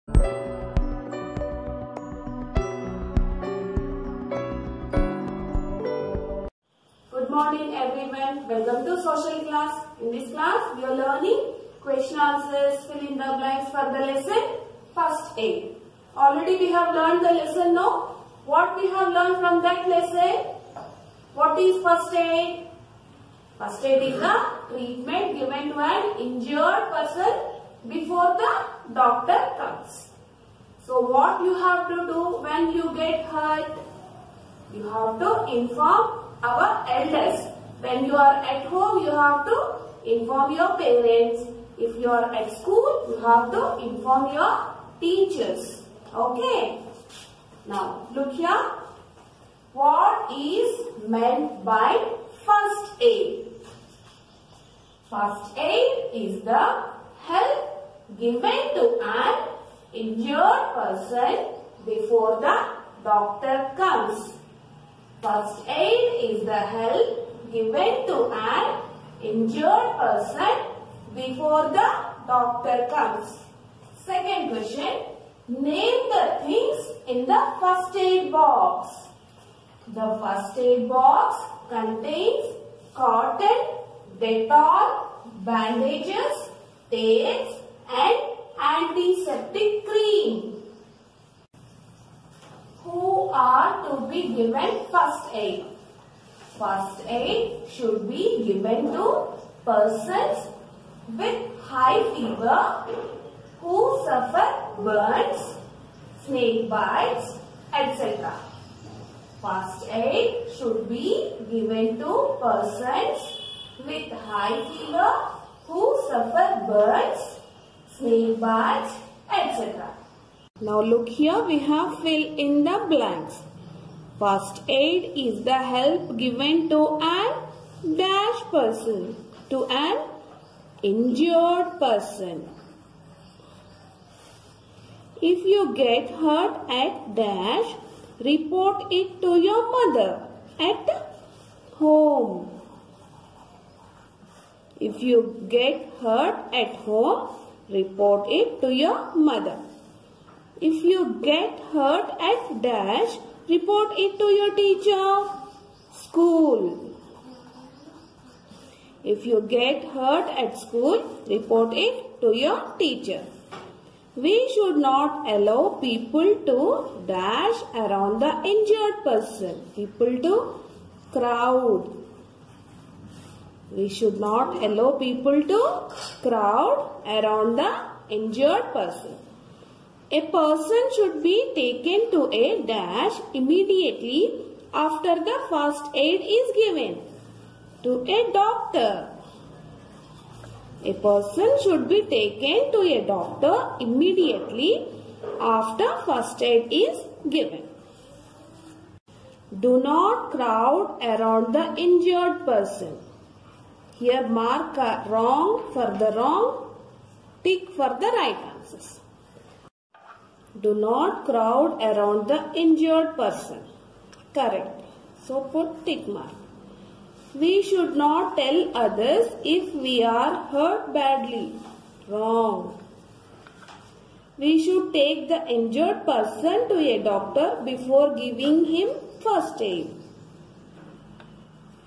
Good morning everyone. Welcome to social class. In this class we are learning question answers, fill in the blanks for the lesson first aid. Already we have learned the lesson now. What we have learned from that lesson? What is first aid? First aid is the treatment given to an injured person before the doctor comes. So what you have to do when you get hurt? You have to inform our elders. When you are at home, you have to inform your parents. If you are at school, you have to inform your teachers. Okay. Now, look here. What is meant by first aid? First aid is the help given to an injured person before the doctor comes. First aid is the help given to an injured person before the doctor comes. Second question. Name the things in the first aid box. The first aid box contains cotton, Dettol, bandages, tapes and antiseptic cream. Who are to be given first aid? First aid should be given to persons with high fever who suffer burns, snake bites, etc. First aid should be given to persons with high fever who suffer burns, snake bites, etc. Now look here, we have fill in the blanks. First aid is the help given to an dash person, to an injured person. If you get hurt at dash, report it to your mother at home. If you get hurt at home, report it to your mother. If you get hurt at dash, report it to your teacher, school. If you get hurt at school, report it to your teacher. We should not allow people to dash around the injured person. People to crowd. We should not allow people to crowd around the injured person. A person should be taken to a dash immediately after the first aid is given to a doctor. A person should be taken to a doctor immediately after first aid is given. Do not crowd around the injured person. Here mark wrong for the wrong, tick for the right answers. Do not crowd around the injured person. Correct. So put tick mark. We should not tell others if we are hurt badly. Wrong. We should take the injured person to a doctor before giving him first aid.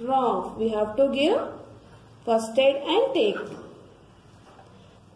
Wrong. We have to give first aid and take.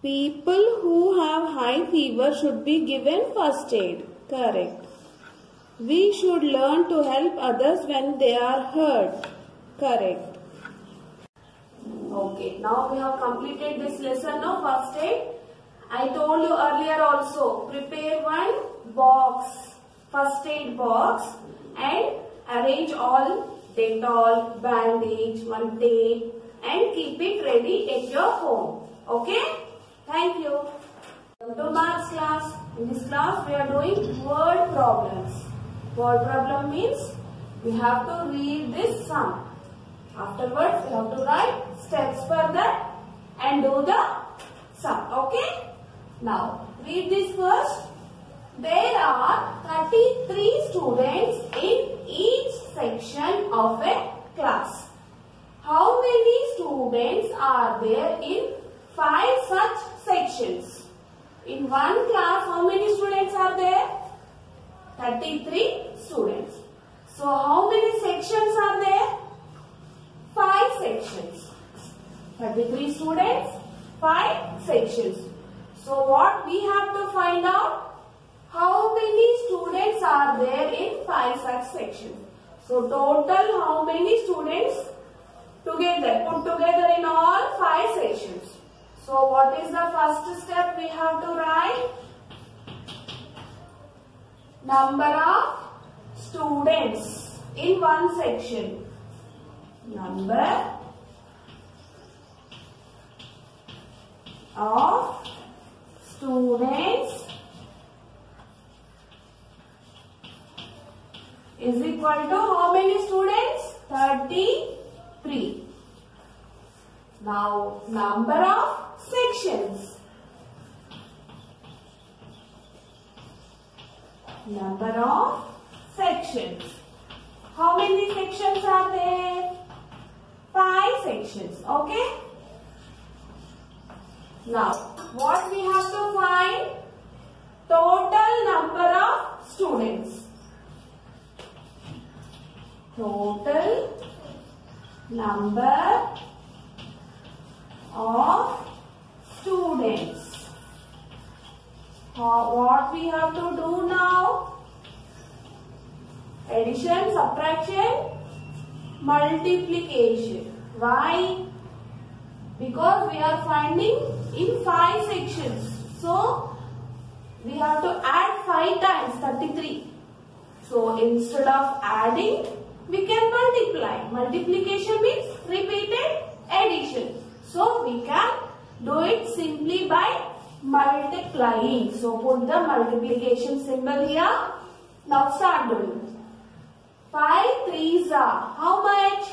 People who have high fever should be given first aid. Correct. We should learn to help others when they are hurt. Correct. Okay, now we have completed this lesson now, first aid. I told you earlier also, prepare one box, first aid box, and arrange all Dettol, bandage, one tape, and keep it ready at your home. Okay? Thank you. Welcome to maths class. In this class, we are doing word problems. Word problem means we have to read this sum. Afterwards, we have to write steps for that and do the sum. Okay? Now, read this first. There are 33 students in each section of a class. How many students are there in 5 such sections? In one class, how many 33 students. So how many sections are there? 5 sections. 33 students, 5 sections. So what we have to find out? How many students are there in 5 such sections? So total how many students together, put together in all 5 sections? So what is the first step we have to write? Number of students in one section. Number of students is equal to how many students? 33. Now number of sections. Number of sections. How many sections are there? 5 sections. Okay. Now what we have to find? Total number of students. Total number of students. What we have to do now? Addition, subtraction, multiplication. Why? Because we are finding in 5 sections. So we have to add 5 times 33. So instead of adding, we can multiply. Multiplication means repeated addition. So we can do it simply by multiplying. So put the multiplication symbol here. Now start doing. 5 3s are how much?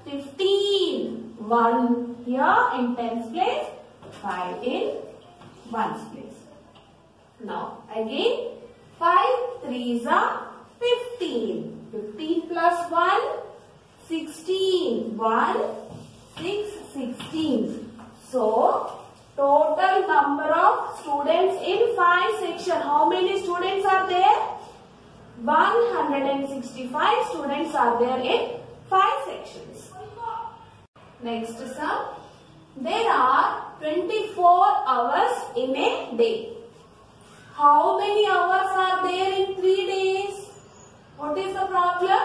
15. 1 here in tens place, 5 in ones place. Now again 5 3s are 15. 15 plus 1, 16. 1, 6, 16. So total number of students in 5 sections. How many students are there? 165 students are there in 5 sections. Next sum. There are 24 hours in a day. How many hours are there in 3 days? What is the problem?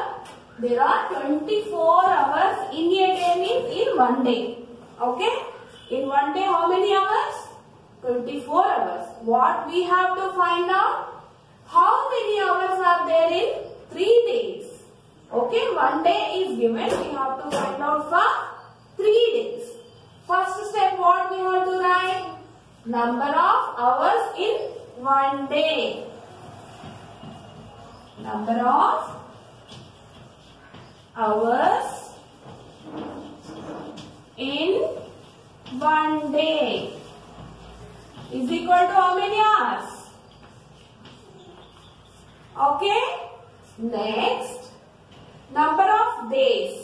There are 24 hours in a day means in 1 day. Okay? In 1 day how many hours? 24 hours. What we have to find out? How many hours are there in 3 days? Okay? 1 day is given. We have to find out for 3 days. First step what we have to write? Number of hours in 1 day. Number of hours in 1 day is equal to how many hours? Okay. Next, number of days.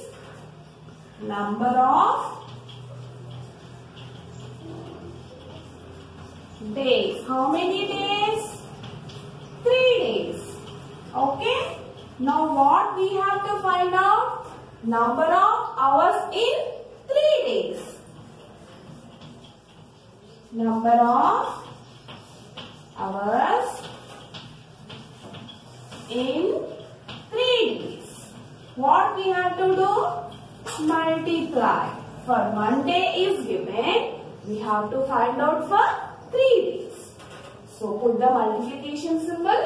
Number of days. How many days? 3 days. Okay. Now what we have to find out? Number of hours in 3 days. Number of hours in 3 days. What we have to do? Multiply. For 1 day is given, we have to find out for 3 days. So put the multiplication symbol.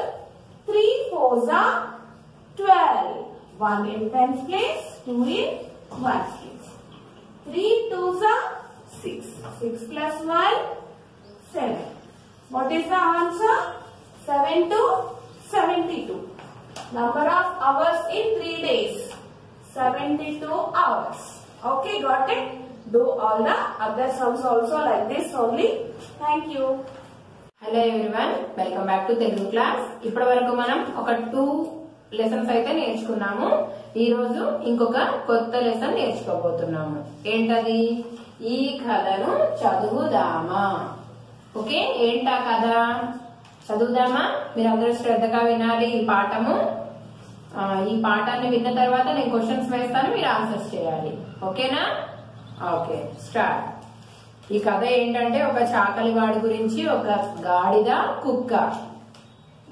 3 4s are 12. 1 in tens place, 2 in ones place. 3 2s are 6. 6 plus 1, 7. What is the answer? 7 to 72. Number of hours in 3 days. 72 hours. Okay, got it? Do all the other sums also like this only. Thank you. Hello everyone, welcome back to Telugu class. ఇప్పటి వరకు మనం ఒక 2 lessons అయితే నేర్చుకున్నాము. ఈ రోజు ఇంకొక కొత్త లెసన్ నేర్చుకోబోతున్నాము. ఏంటది? ఈ కథను చదువుదామా. ఓకే, ఏంటా కథ? చదువుదామా? మీరందరూ శ్రద్ధగా వినాలి ఈ పాఠము. ఈ పాఠాన్ని విన్న తర్వాత నేను క్వశ్చన్స్ వేస్తాను, మీరు ఆన్సర్స్ చేయాలి. ఓకేనా? Okay, start. ఈ కథ ఏంటంటే ఒక చాకలివాడి గురించి, ఒక గాడిద, కుక్క,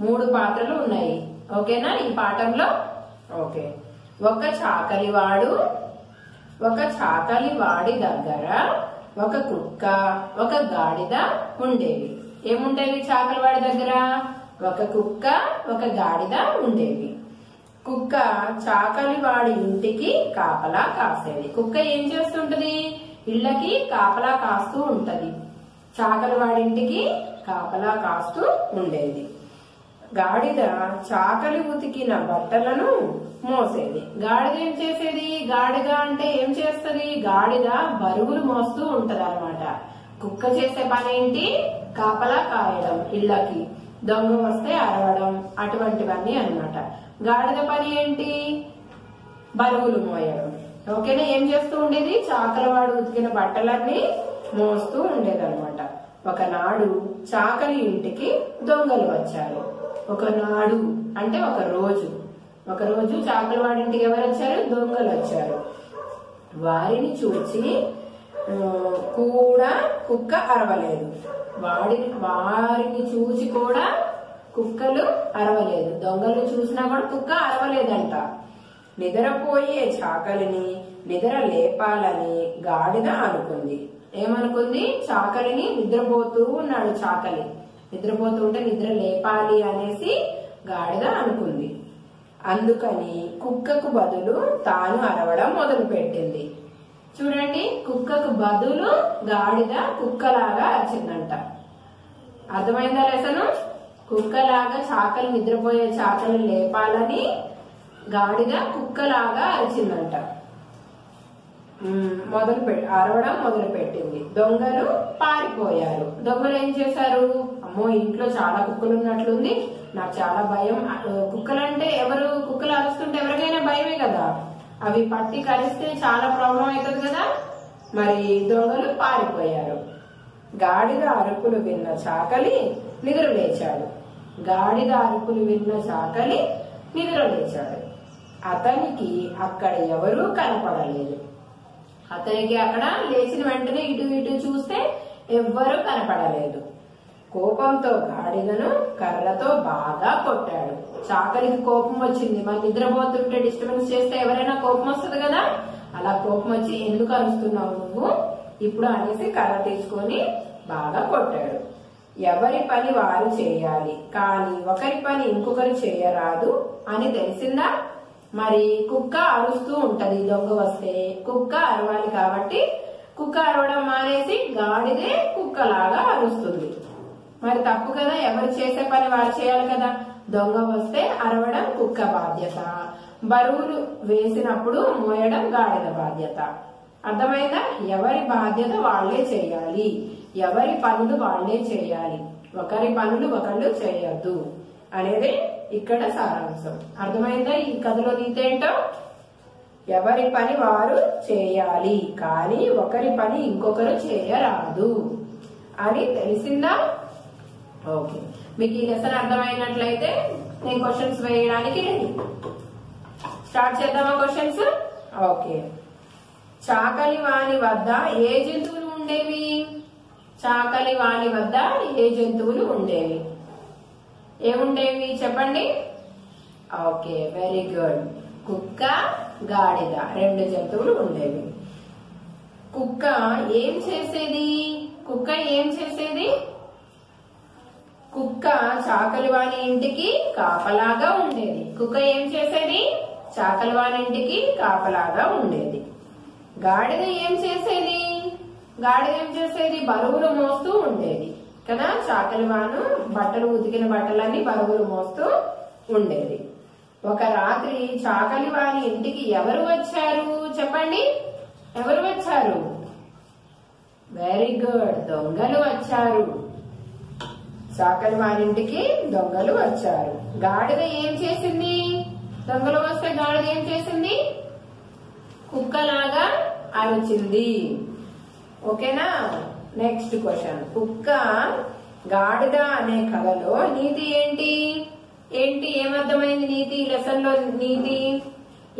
3 పాత్రలు ఉన్నాయి. ఓకేనా ఈ పాఠంలో? ఓకే. ఒక చాకలివాడి దగ్గర ఒక కుక్క, ఒక గాడిద ఉండేవి. ఏముండేవి చాకలివాడి దగ్గర? ఒక కుక్క, ఒక గాడిద ఉండేవి. కుక్క చాకలివాడి ఇంటికి కాపలా కాసేది. కుక్క ఏం చేస్తుంటది? ఇళ్ళకి కాపలా కాస్తూ ఉంటది. చాకలివాడి ఇంటికి కాపలా కాస్తూ ఉండేది. గాడిద చాకలి ఉతికిన బట్టలను మోసేది. గాడిద ఏం చేసేది? గాడిద అంటే ఏం చేస్తది? గాడిద బరువులు మోస్తూ ఉంటది అన్నమాట. కుక్క చేసే పని ఏంటి? కాపలా కాయడం, ఇళ్ళకి దొంగ వస్తే అరవడం, అటువంటివన్నీ అన్నమాట. గాడిద పని ఏంటి? బరువులు మోయడం. ఓకేనా? ఏం చేస్తూ ఉండేది? చాకలివాడు ఉతికిన బట్టలన్నీ మోస్తూ ఉండేదన్నమాట. ఒకనాడు చాకలి ఇంటికి దొంగలు వచ్చారు. ఒకనాడు అంటే ఒక రోజు చాకలివాడి ఇంటికి ఎవరు వచ్చారు? దొంగలు వచ్చారు. వారిని చూచి కూడా కుక్క అరవలేదు. వారిని చూసి కూడా కుక్కలు అరవలేదు. దొంగలు చూసినా కూడా కుక్క అరవలేదంట. నిద్రపోయే చాకలిని నిద్ర లేపాలని గాడిద అనుకుంది. ఏమనుకుంది? చాకలిని నిద్రపోతూ ఉన్నాడు. చాకలి నిద్రపోతూ ఉంటే నిద్ర లేపాలి అనేసి గాడిద అనుకుంది. అందుకని కుక్కకు బదులు తాను అరవడం మొదలు పెట్టింది. చూడండి, కుక్కకు బదులు గాడిద కుక్కలాగా అరిచిందంట. అర్థమైందా లెసను? కుక్కలాగా చాకలి నిద్రపోయే చాకలి లేపాలని గాడిద కుక్కలాగా అరిచిందంట. అరవడం మొదలు పెట్టింది. దొంగలు పారిపోయారు. దొంగలు ఏం చేశారు? అమ్మో, ఇంట్లో చాలా కుక్కలు ఉన్నట్లుంది, నాకు చాలా భయం. కుక్కలంటే కుక్కలు అరుస్తుంటే ఎవరికైనా భయమే కదా. అవి పట్టి కరిస్తే చాలా ప్రాబ్లం అవుతుంది కదా. మరి దొంగలు పారిపోయారు. గాడిద అరుపులు విన్న చాకలి నిద్ర లేచాడు. అతనికి అక్కడ ఎవరూ కనపడలేదు. అతనికి అక్కడ లేచిన వెంటనే ఇటు చూస్తే ఎవ్వరూ కనపడలేదు. కోపంతో గాడిదను కర్రతో బాగా కొట్టాడు. చాకలికి కోపం వచ్చింది. మరి నిద్రపోతుంటే డిస్టర్బెన్స్ చేస్తే ఎవరైనా కోపం వస్తుంది కదా. అలా కోపం వచ్చి, ఎందుకు అరుస్తున్నావు నువ్వు ఇప్పుడు అనేసి కర్ర తీసుకొని బాగా కొట్టాడు. ఎవరి పని వారు చేయాలి, కానీ ఒకరి పని ఇంకొకరు చేయరాదు అని తెలిసిందా? మరి కుక్క అరుస్తూ ఉంటది. దొంగ వస్తే కుక్క అరవాలి కాబట్టి కుక్క అరవడం మానేసి గాడిదే కుక్కలాగా అరుస్తుంది. మరి తప్పు కదా. ఎవరు చేసే పని వారు చేయాలి కదా. దొంగ వస్తే అరవడం కుక్క బాధ్యత, బరువులు వేసినప్పుడు మోయడం గాడిద బాధ్యత. అర్థమైందా? ఎవరి బాధ్యత వాళ్లే చేయాలి, ఎవరి పనులు వాళ్లే చేయాలి, ఒకరి పనులు ఒకళ్ళు చేయొద్దు అనేది ఇక్కడ సారాంశం. అర్థమైందా? ఈ కథలో నీతి ఏంటో? ఎవరి పని వారు చేయాలి, కానీ ఒకరి పని ఇంకొకరు చేయరాదు అని తెలిసిందా? ఓకే, మీకు ఈ లెసన్ అర్థమైనట్లయితే నేను క్వశ్చన్స్ వేయడానికి రెడీ. స్టార్ట్ చేద్దామా క్వశ్చన్స్? ఓకే. చాకలివాని వద్ద ఏ జంతువులు ఉండేవి? చాకలివాని వద్ద ఏ జంతువులు ఉండేవి? ఏముండేవి చెప్పండి? Okay, very good. కుక్క, గాడిద 2 జంతువులు ఉండేవి. కుక్క ఏం చేసేది? కుక్క చాకలివాని ఇంటికి కాపలాగా ఉండేది. కుక్క ఏం చేసేది? చాకలివాని ఇంటికి కాపలాగా ఉండేది. గాడిద ఏం చేసేది? బరువులు మోస్తూ ఉండేది కదా. చాకలివాను ఉతికిన బట్టలన్నీ బరువులు మోస్తూ ఉండేది. ఒక రాత్రి చాకలివాని ఇంటికి ఎవరు వచ్చారు చెప్పండి? ఎవరు వచ్చారు? వెరీ గుడ్, దొంగలు వచ్చారు. చాకలివాని ఇంటికి దొంగలు వచ్చారు. గాడిద ఏం చేసింది? దొంగలు వస్తే గాడిద ఏం చేసింది? కుక్కలాగా అరిచింది. ఓకేనా? Next question. కుక్క గాడిద అనే కథలో నీతి ఏంటి? ఏమర్థమైంది నీతి? లెసన్ లో నీతి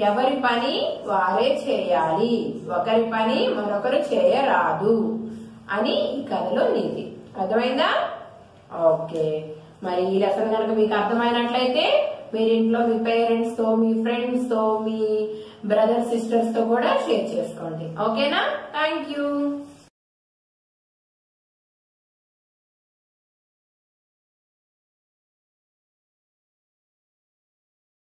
ఎవరి పని వారే చేయాలి, ఒకరి పని మరొకరు చేయరాదు అని ఈ కథలో నీతి. అర్థమైందా? ఓకే, మరి ఈ లెసన్ కనుక మీకు అర్థమైనట్లయితే మీరు ఇంట్లో మీ పేరెంట్స్ తో, మీ ఫ్రెండ్స్ తో, మీ బ్రదర్ సిస్టర్స్ తో కూడా షేర్ చేసుకోండి. ఓకేనా? Thank you.